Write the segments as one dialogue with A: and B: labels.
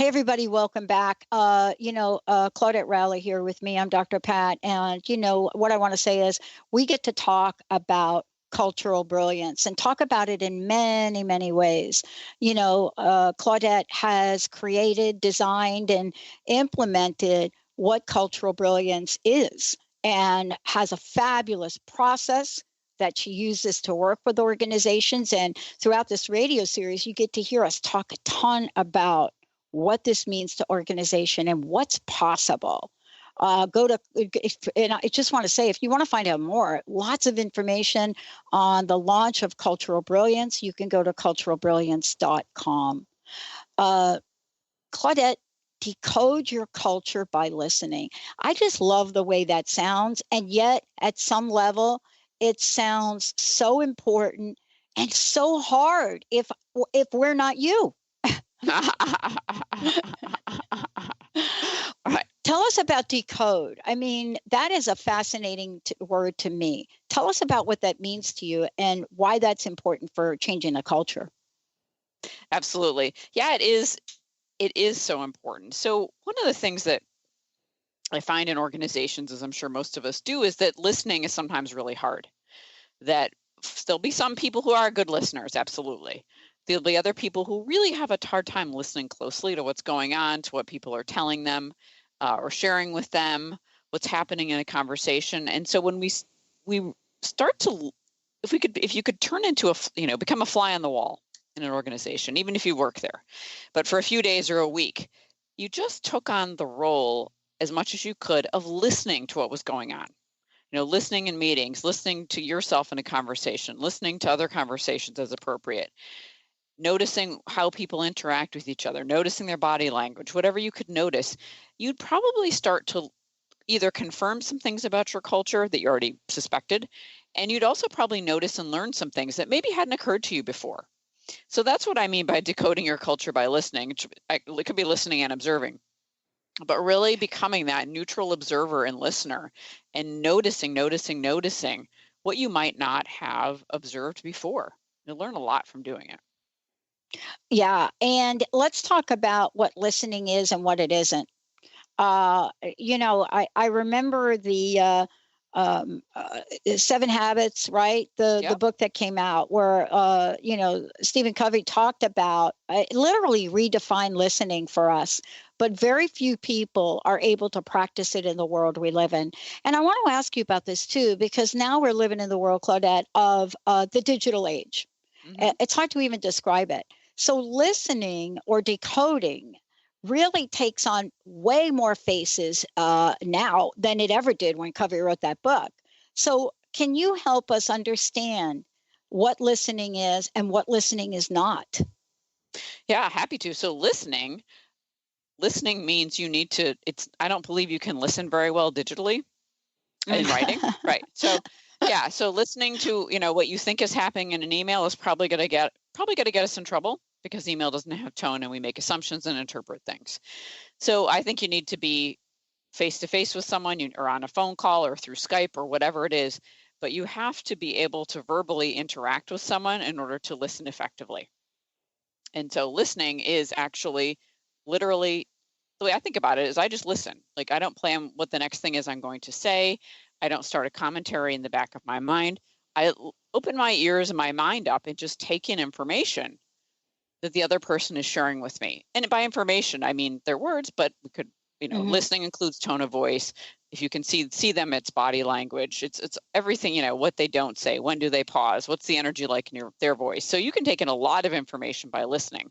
A: Hey, everybody, welcome back. Claudette Rowley here with me. I'm Dr. Pat. And, what I want to say is we get to talk about cultural brilliance and talk about it in many, many ways. Claudette has created, designed, and implemented what cultural brilliance is and has a fabulous process that she uses to work with organizations. And throughout this radio series, you get to hear us talk a ton about what this means to organization and what's possible. And I just want to say, if you want to find out more, lots of information on the launch of Cultural Brilliance, you can go to culturalbrilliance.com. Claudette, decode your culture by listening. I just love the way that sounds. And yet, at some level, it sounds so important and so hard if we're not you.
B: Right.
A: Tell us about decode. I mean, that is a fascinating word to me. Tell us about what that means to you and why that's important for changing a culture.
B: Absolutely. Yeah, it is. It is so important. So one of the things that I find in organizations, as I'm sure most of us do, is that listening is sometimes really hard. That there'll be some people who are good listeners, absolutely. There'll be other people who really have a hard time listening closely to what's going on, to what people are telling them or sharing with them, what's happening in a conversation. And so when we start to, if you could turn into become a fly on the wall in an organization, even if you work there, but for a few days or a week, you just took on the role as much as you could of listening to what was going on. Listening in meetings, listening to yourself in a conversation, listening to other conversations as appropriate, noticing how people interact with each other, noticing their body language, whatever you could notice, you'd probably start to either confirm some things about your culture that you already suspected, and you'd also probably notice and learn some things that maybe hadn't occurred to you before. So that's what I mean by decoding your culture by listening. It could be listening and observing, but really becoming that neutral observer and listener and noticing what you might not have observed before. You'll learn a lot from doing it.
A: Yeah. And let's talk about what listening is and what it isn't. I remember the 7 Habits, right? The book that came out where, Stephen Covey talked about literally redefine listening for us. But very few people are able to practice it in the world we live in. And I want to ask you about this too, because now we're living in the world, Claudette, of the digital age. Mm-hmm. It's hard to even describe it. So listening or decoding really takes on way more faces now than it ever did when Covey wrote that book. So can you help us understand what listening is and what listening is not?
B: Yeah, happy to. So listening means you need to, I don't believe you can listen very well digitally in writing. Right. So yeah, so listening to, what you think is happening in an email is probably going to get us in trouble, because email doesn't have tone and we make assumptions and interpret things. So I think you need to be face-to-face with someone, or on a phone call or through Skype or whatever it is, but you have to be able to verbally interact with someone in order to listen effectively. And so listening is actually literally, the way I think about it is I just listen. Like, I don't plan what the next thing is I'm going to say. I don't start a commentary in the back of my mind. I open my ears and my mind up and just take in information that the other person is sharing with me. And by information, I mean their words, but we could, listening includes tone of voice. If you can see them, it's body language. It's everything, what they don't say. When do they pause? What's the energy like in their voice? So you can take in a lot of information by listening.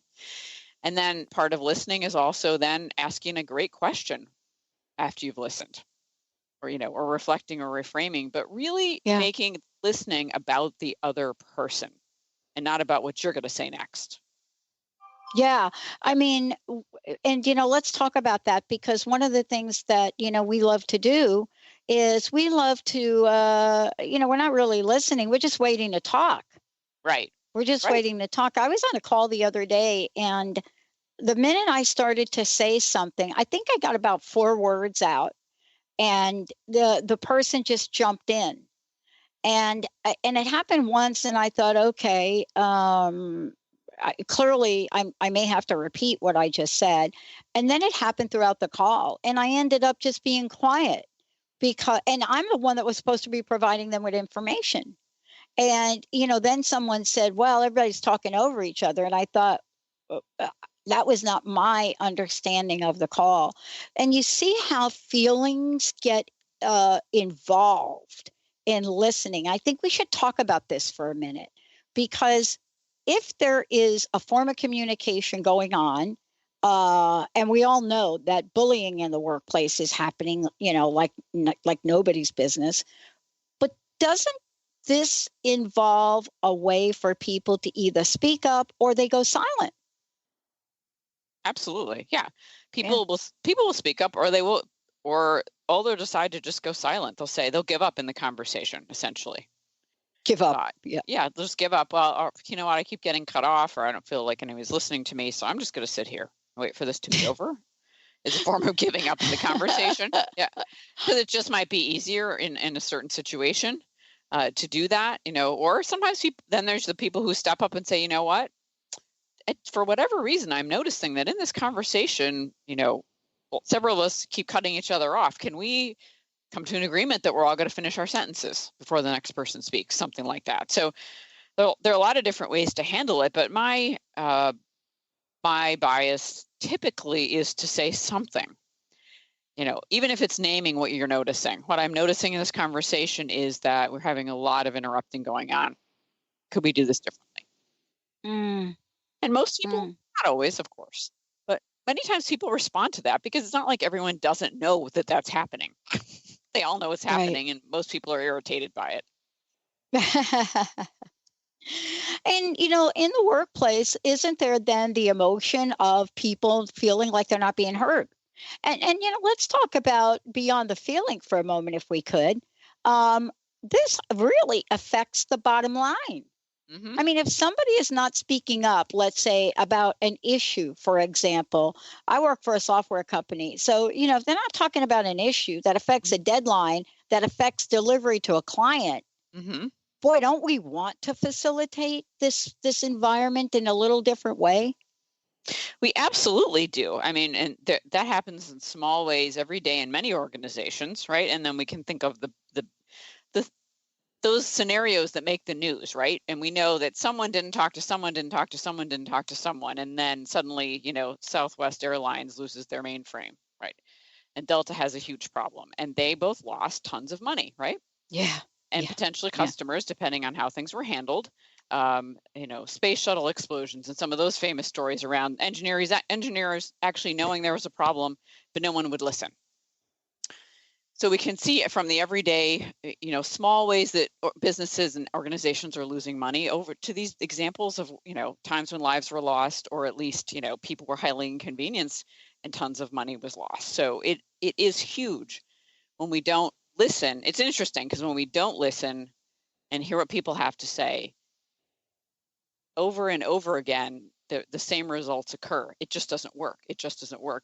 B: And then part of listening is also then asking a great question after you've listened, or reflecting or reframing, but really making listening about the other person and not about what you're going to say next.
A: Yeah. I mean, and, let's talk about that, because one of the things that, we love to do is we love to, we're not really listening. We're just waiting to talk.
B: Right.
A: We're just waiting to talk. I was on a call the other day, and the minute I started to say something, I think I got about 4 words out, and the person just jumped in. And it happened once, and I thought, okay, clearly I may have to repeat what I just said. And then it happened throughout the call. And I ended up just being quiet because, and I'm the one that was supposed to be providing them with information. And, then someone said, well, everybody's talking over each other. And I thought, that was not my understanding of the call. And you see how feelings get involved in listening. I think we should talk about this for a minute, because if there is a form of communication going on, and we all know that bullying in the workplace is happening, like nobody's business. But doesn't this involve a way for people to either speak up or they go silent?
B: Absolutely. Yeah.
A: Yeah.
B: People will speak up, or they'll decide to just go silent. They'll give up in the conversation, essentially.
A: Give up. Yeah.
B: Yeah, they'll just give up. Well, or, you know what, I keep getting cut off, or I don't feel like anybody's listening to me, so I'm just going to sit here and wait for this to be over. Is a form of giving up in the conversation. Yeah. Because it just might be easier in a certain situation to do that, or sometimes then there's the people who step up and say, you know what, for whatever reason, I'm noticing that in this conversation, several of us keep cutting each other off. Can we come to an agreement that we're all going to finish our sentences before the next person speaks? Something like that. So there are a lot of different ways to handle it, but my bias typically is to say something. Even if it's naming what you're noticing. What I'm noticing in this conversation is that we're having a lot of interrupting going on. Could we do this differently? And most people, not always, of course, but many times people respond to that, because it's not like everyone doesn't know that that's happening. They all know it's happening, right. And most people are irritated by it.
A: And, in the workplace, isn't there then the emotion of people feeling like they're not being heard? And let's talk about beyond the feeling for a moment, if we could. This really affects the bottom line.
B: Mm-hmm.
A: I mean, if somebody is not speaking up, let's say about an issue, for example, I work for a software company. So, if they're not talking about an issue that affects a deadline, that affects delivery to a client,
B: mm-hmm.
A: Boy, don't we want to facilitate this environment in a little different way?
B: We absolutely do. I mean, and that happens in small ways every day in many organizations, right? And then we can think of those scenarios that make the news, right? And we know that someone didn't talk to someone, didn't talk to someone, didn't talk to someone, and then suddenly, Southwest Airlines loses their mainframe, right? And Delta has a huge problem, and they both lost tons of money, right?
A: Yeah.
B: And potentially customers, depending on how things were handled. Space shuttle explosions and some of those famous stories around engineers actually knowing there was a problem, but no one would listen. So we can see it from the everyday, small ways that businesses and organizations are losing money, over to these examples of, times when lives were lost, or at least, people were highly inconvenienced and tons of money was lost. So it is huge when we don't listen. It's interesting because when we don't listen and hear what people have to say over and over again, the same results occur. It just doesn't work.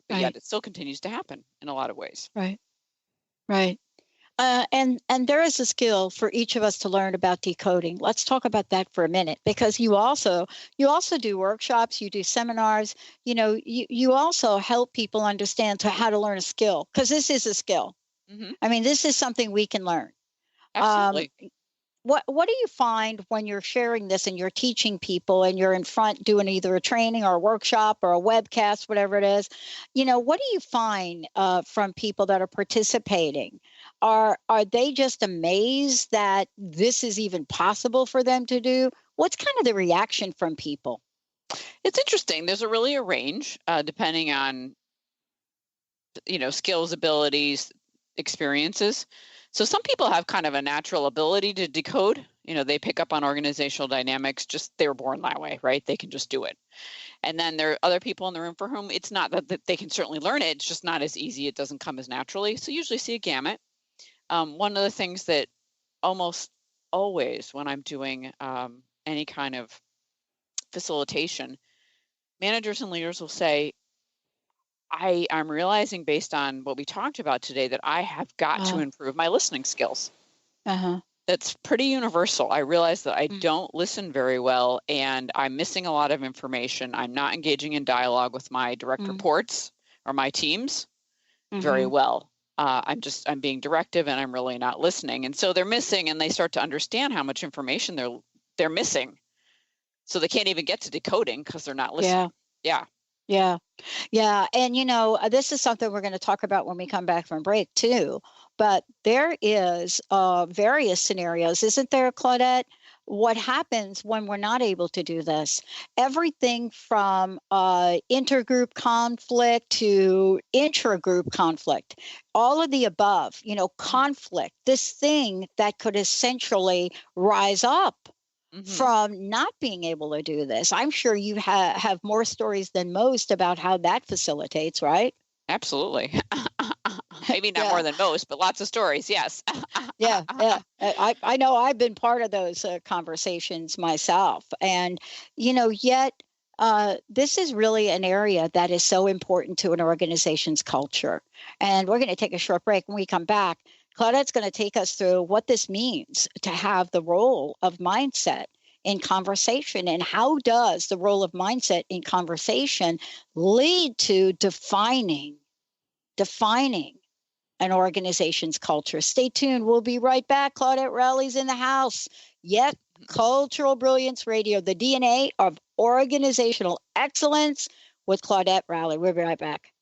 B: But yet it still continues to happen in a lot of ways.
A: Right. And there is a skill for each of us to learn about decoding. Let's talk about that for a minute, because you also do workshops, you do seminars, you also help people understand how to learn a skill, because this is a skill.
B: Mm-hmm.
A: I mean, this is something we can learn.
B: Absolutely.
A: What do you find when you're sharing this and you're teaching people and you're in front doing either a training or a workshop or a webcast, whatever it is? What do you find from people that are participating? Are they just amazed that this is even possible for them to do? What's kind of the reaction from people?
B: It's interesting. There's really a range depending on, skills, abilities, experiences. So some people have kind of a natural ability to decode. They pick up on organizational dynamics. Just they were born that way, right? They can just do it. And then there are other people in the room for whom it's not that they can certainly learn it. It's just not as easy. It doesn't come as naturally. So usually see a gamut. One of the things that almost always when I'm doing any kind of facilitation, managers and leaders will say, I'm realizing based on what we talked about today that I have got to improve my listening skills.
A: Uh-huh.
B: that's pretty universal. I realize that I don't listen very well, and I'm missing a lot of information. I'm not engaging in dialogue with my direct reports or my teams very well. I'm being directive, and I'm really not listening. And so they're missing, and they start to understand how much information they're missing. So they can't even get to decoding because they're not listening.
A: Yeah. And, this is something we're going to talk about when we come back from break too. But there is various scenarios, isn't there, Claudette? What happens when we're not able to do this? Everything from intergroup conflict to intragroup conflict, all of the above, conflict, this thing that could essentially rise up from not being able to do this. I'm sure you have more stories than most about how that facilitates, right?
B: Absolutely. Maybe not more than most, but lots of stories. Yes.
A: Yeah. I know I've been part of those conversations myself. And, yet this is really an area that is so important to an organization's culture. And we're going to take a short break. When we come back, Claudette's going to take us through what this means to have the role of mindset in conversation, and how does the role of mindset in conversation lead to defining an organization's culture. Stay tuned. We'll be right back. Claudette Rowley's in the house. Yet, Cultural Brilliance Radio, the DNA of organizational excellence with Claudette Rowley. We'll be right back.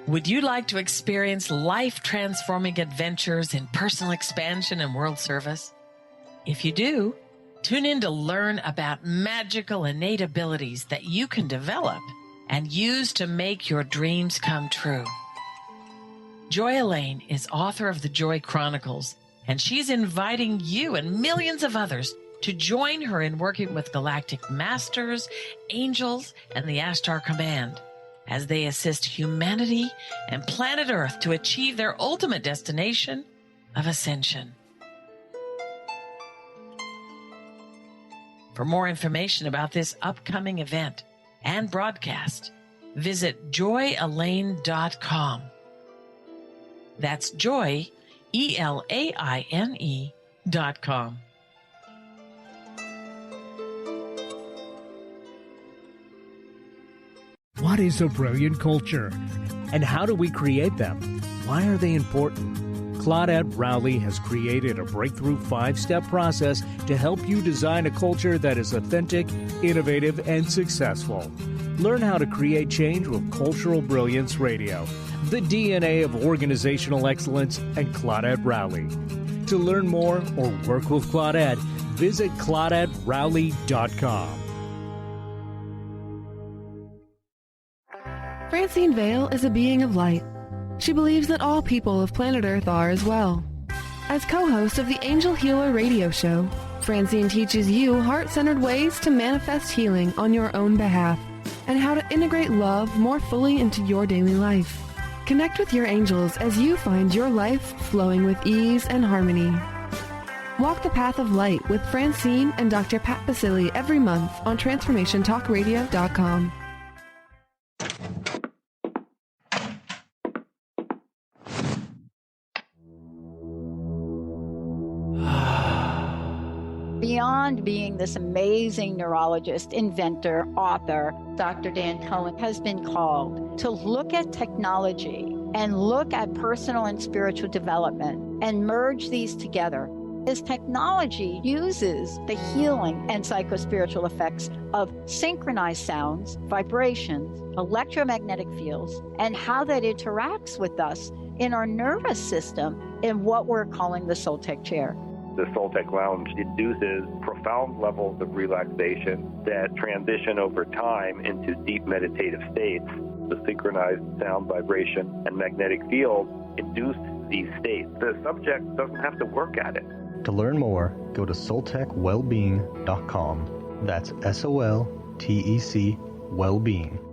C: Would you like to experience life-transforming adventures in personal expansion and world service? If you do, tune in to learn about magical innate abilities that you can develop and use to make your dreams come true. Joy Elaine is author of the Joy Chronicles, and she's inviting you and millions of others to join her in working with galactic masters, angels, and the Ashtar Command as they assist humanity and planet Earth to achieve their ultimate destination of ascension. For more information about this upcoming event and broadcast, visit joyelaine.com. That's joy, ELAINE.com.
D: What is a brilliant culture? And how do we create them? Why are they important? Claudette Rowley has created a breakthrough 5-step process to help you design a culture that is authentic, innovative, and successful. Learn how to create change with Cultural Brilliance Radio, the DNA of organizational excellence, and Claudette Rowley. To learn more or work with Claudette, visit ClaudetteRowley.com.
E: Francine Vale is a being of light. She believes that all people of planet Earth are as well. As co-host of the Angel Healer radio show, Francine teaches you heart-centered ways to manifest healing on your own behalf and how to integrate love more fully into your daily life. Connect with your angels as you find your life flowing with ease and harmony. Walk the path of light with Francine and Dr. Pat Basili every month on TransformationTalkRadio.com.
A: Beyond being this amazing neurologist, inventor, author, Dr. Dan Cohen has been called to look at technology and look at personal and spiritual development and merge these together. His technology uses the healing and psychospiritual effects of synchronized sounds, vibrations, electromagnetic fields, and how that interacts with us in our nervous system in what we're calling the Soltec chair.
F: The Soltec Lounge induces profound levels of relaxation that transition over time into deep meditative states. The synchronized sound, vibration, and magnetic field induce these states. The subject doesn't have to work at it.
G: To learn more, go to soltecwellbeing.com. That's SOLTEC wellbeing.com.